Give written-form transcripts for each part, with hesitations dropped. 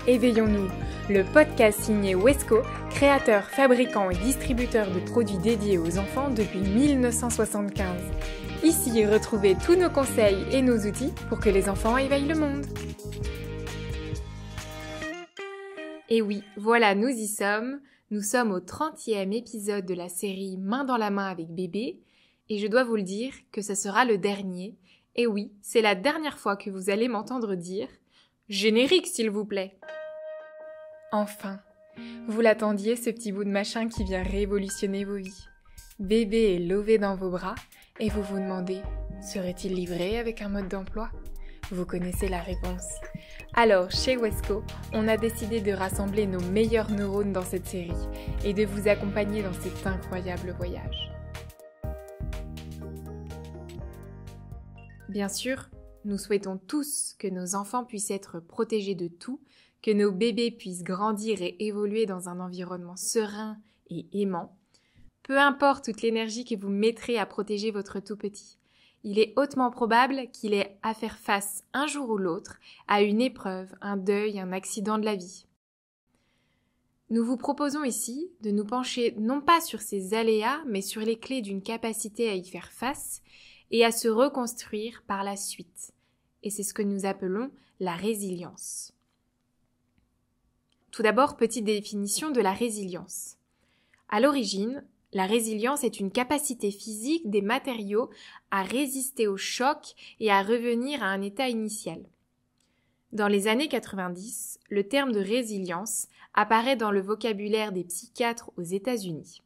Éveillons-nous, le podcast signé Wesco, créateur, fabricant et distributeur de produits dédiés aux enfants depuis 1975. Ici, retrouvez tous nos conseils et nos outils pour que les enfants éveillent le monde. Et oui, voilà, nous y sommes. Nous sommes au 30e épisode de la série Main dans la main avec bébé. Et je dois vous le dire que ce sera le dernier. Et oui, c'est la dernière fois que vous allez m'entendre dire « Générique, s'il vous plaît !» Enfin, vous l'attendiez, ce petit bout de machin qui vient révolutionner vos vies. Bébé est lové dans vos bras et vous vous demandez « Serait-il livré avec un mode d'emploi ?» Vous connaissez la réponse. Alors, chez Wesco, on a décidé de rassembler nos meilleurs neurones dans cette série et de vous accompagner dans cet incroyable voyage. Bien sûr, nous souhaitons tous que nos enfants puissent être protégés de tout, que nos bébés puissent grandir et évoluer dans un environnement serein et aimant. Peu importe toute l'énergie que vous mettrez à protéger votre tout-petit, il est hautement probable qu'il ait à faire face un jour ou l'autre à une épreuve, un deuil, un accident de la vie. Nous vous proposons ici de nous pencher non pas sur ces aléas, mais sur les clés d'une capacité à y faire face et à se reconstruire par la suite. Et c'est ce que nous appelons la résilience. Tout d'abord, petite définition de la résilience. À l'origine, la résilience est une capacité physique des matériaux à résister au choc et à revenir à un état initial. Dans les années 90, le terme de résilience apparaît dans le vocabulaire des psychiatres aux États-Unis.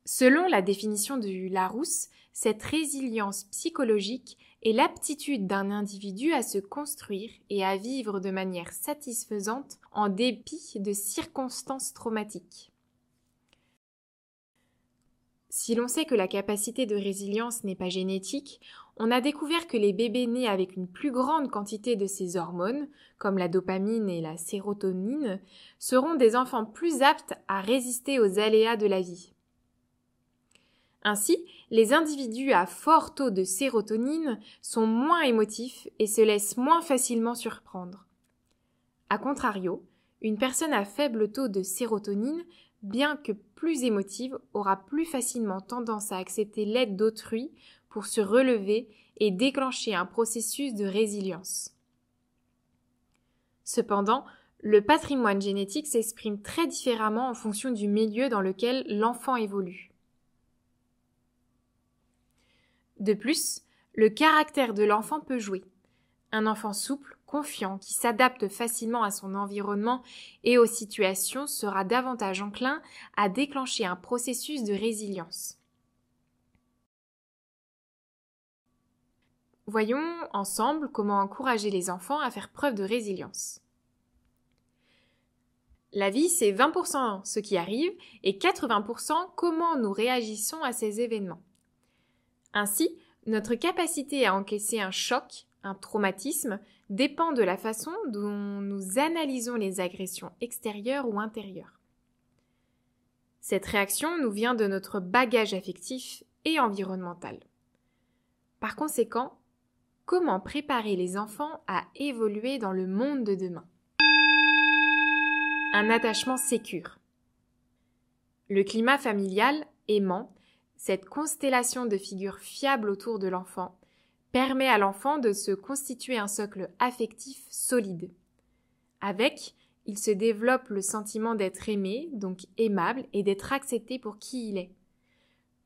Selon la définition du Larousse, cette résilience psychologique est l'aptitude d'un individu à se construire et à vivre de manière satisfaisante en dépit de circonstances traumatiques. Si l'on sait que la capacité de résilience n'est pas génétique, on a découvert que les bébés nés avec une plus grande quantité de ces hormones, comme la dopamine et la sérotonine, seront des enfants plus aptes à résister aux aléas de la vie. Ainsi, les individus à fort taux de sérotonine sont moins émotifs et se laissent moins facilement surprendre. A contrario, une personne à faible taux de sérotonine, bien que plus émotive, aura plus facilement tendance à accepter l'aide d'autrui pour se relever et déclencher un processus de résilience. Cependant, le patrimoine génétique s'exprime très différemment en fonction du milieu dans lequel l'enfant évolue. De plus, le caractère de l'enfant peut jouer. Un enfant souple, confiant, qui s'adapte facilement à son environnement et aux situations sera davantage enclin à déclencher un processus de résilience. Voyons ensemble comment encourager les enfants à faire preuve de résilience. La vie, c'est 20% ce qui arrive et 80% comment nous réagissons à ces événements. Ainsi, notre capacité à encaisser un choc, un traumatisme, dépend de la façon dont nous analysons les agressions extérieures ou intérieures. Cette réaction nous vient de notre bagage affectif et environnemental. Par conséquent, comment préparer les enfants à évoluer dans le monde de demain ? Un attachement sécure. Le climat familial aimant, cette constellation de figures fiables autour de l'enfant, permet à l'enfant de se constituer un socle affectif solide. Avec, il se développe le sentiment d'être aimé, donc aimable, et d'être accepté pour qui il est.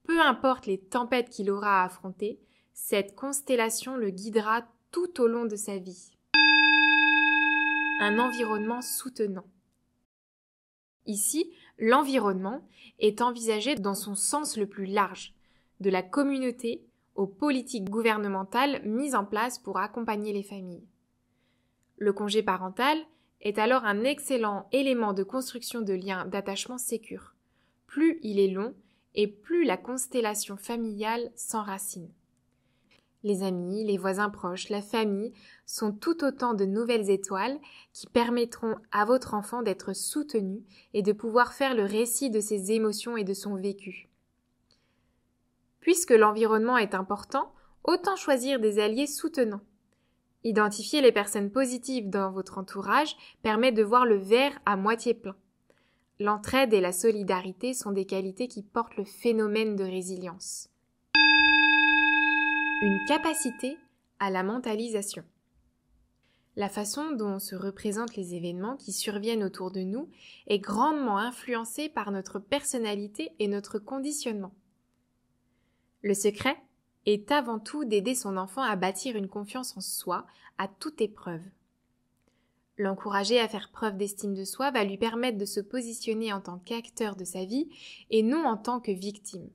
Peu importe les tempêtes qu'il aura à affronter, cette constellation le guidera tout au long de sa vie. Un environnement soutenant. Ici, l'environnement est envisagé dans son sens le plus large, de la communauté aux politiques gouvernementales mises en place pour accompagner les familles. Le congé parental est alors un excellent élément de construction de liens d'attachement sécures. Plus il est long et plus la constellation familiale s'enracine. Les amis, les voisins proches, la famille sont tout autant de nouvelles étoiles qui permettront à votre enfant d'être soutenu et de pouvoir faire le récit de ses émotions et de son vécu. Puisque l'environnement est important, autant choisir des alliés soutenants. Identifier les personnes positives dans votre entourage permet de voir le verre à moitié plein. L'entraide et la solidarité sont des qualités qui portent le phénomène de résilience. Une capacité à la mentalisation. La façon dont se représentent les événements qui surviennent autour de nous est grandement influencée par notre personnalité et notre conditionnement. Le secret est avant tout d'aider son enfant à bâtir une confiance en soi à toute épreuve. L'encourager à faire preuve d'estime de soi va lui permettre de se positionner en tant qu'acteur de sa vie et non en tant que victime.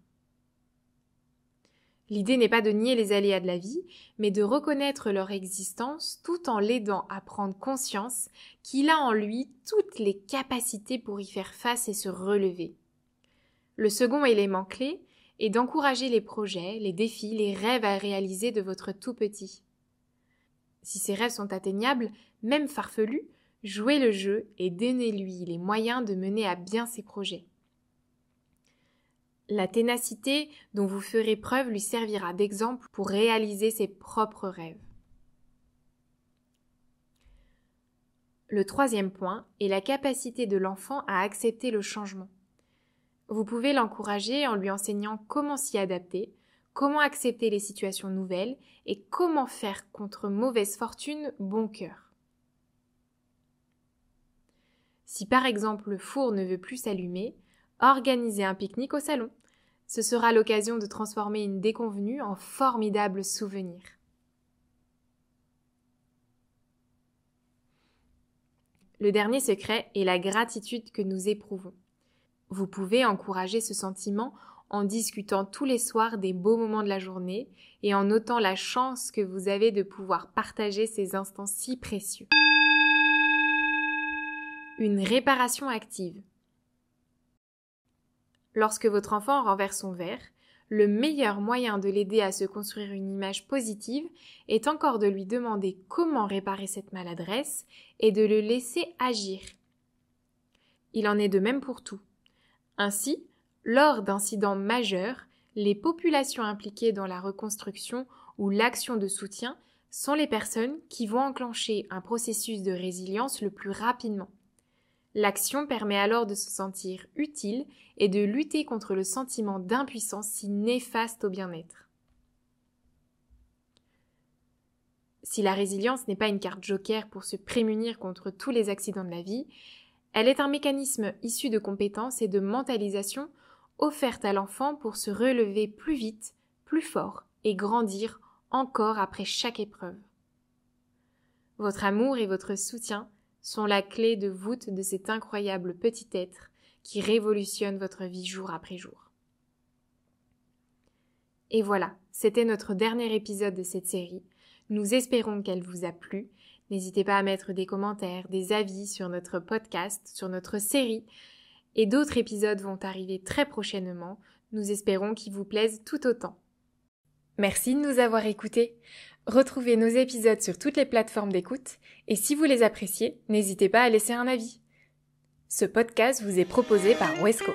L'idée n'est pas de nier les aléas de la vie, mais de reconnaître leur existence tout en l'aidant à prendre conscience qu'il a en lui toutes les capacités pour y faire face et se relever. Le second élément clé est d'encourager les projets, les défis, les rêves à réaliser de votre tout petit. Si ces rêves sont atteignables, même farfelus, jouez le jeu et donnez-lui les moyens de mener à bien ses projets. La ténacité dont vous ferez preuve lui servira d'exemple pour réaliser ses propres rêves. Le troisième point est la capacité de l'enfant à accepter le changement. Vous pouvez l'encourager en lui enseignant comment s'y adapter, comment accepter les situations nouvelles et comment faire contre mauvaise fortune bon cœur. Si par exemple le four ne veut plus s'allumer, organisez un pique-nique au salon. Ce sera l'occasion de transformer une déconvenue en formidable souvenir. Le dernier secret est la gratitude que nous éprouvons. Vous pouvez encourager ce sentiment en discutant tous les soirs des beaux moments de la journée et en notant la chance que vous avez de pouvoir partager ces instants si précieux. Une réparation active. Lorsque votre enfant renverse son verre, le meilleur moyen de l'aider à se construire une image positive est encore de lui demander comment réparer cette maladresse et de le laisser agir. Il en est de même pour tout. Ainsi, lors d'incidents majeurs, les populations impliquées dans la reconstruction ou l'action de soutien sont les personnes qui vont enclencher un processus de résilience le plus rapidement. L'action permet alors de se sentir utile et de lutter contre le sentiment d'impuissance si néfaste au bien-être. Si la résilience n'est pas une carte joker pour se prémunir contre tous les accidents de la vie, elle est un mécanisme issu de compétences et de mentalisation offerte à l'enfant pour se relever plus vite, plus fort et grandir encore après chaque épreuve. Votre amour et votre soutien sont la clé de voûte de cet incroyable petit être qui révolutionne votre vie jour après jour. Et voilà, c'était notre dernier épisode de cette série. Nous espérons qu'elle vous a plu. N'hésitez pas à mettre des commentaires, des avis sur notre podcast, sur notre série. Et d'autres épisodes vont arriver très prochainement. Nous espérons qu'ils vous plaisent tout autant. Merci de nous avoir écoutés. Retrouvez nos épisodes sur toutes les plateformes d'écoute. Et si vous les appréciez, n'hésitez pas à laisser un avis. Ce podcast vous est proposé par Wesco.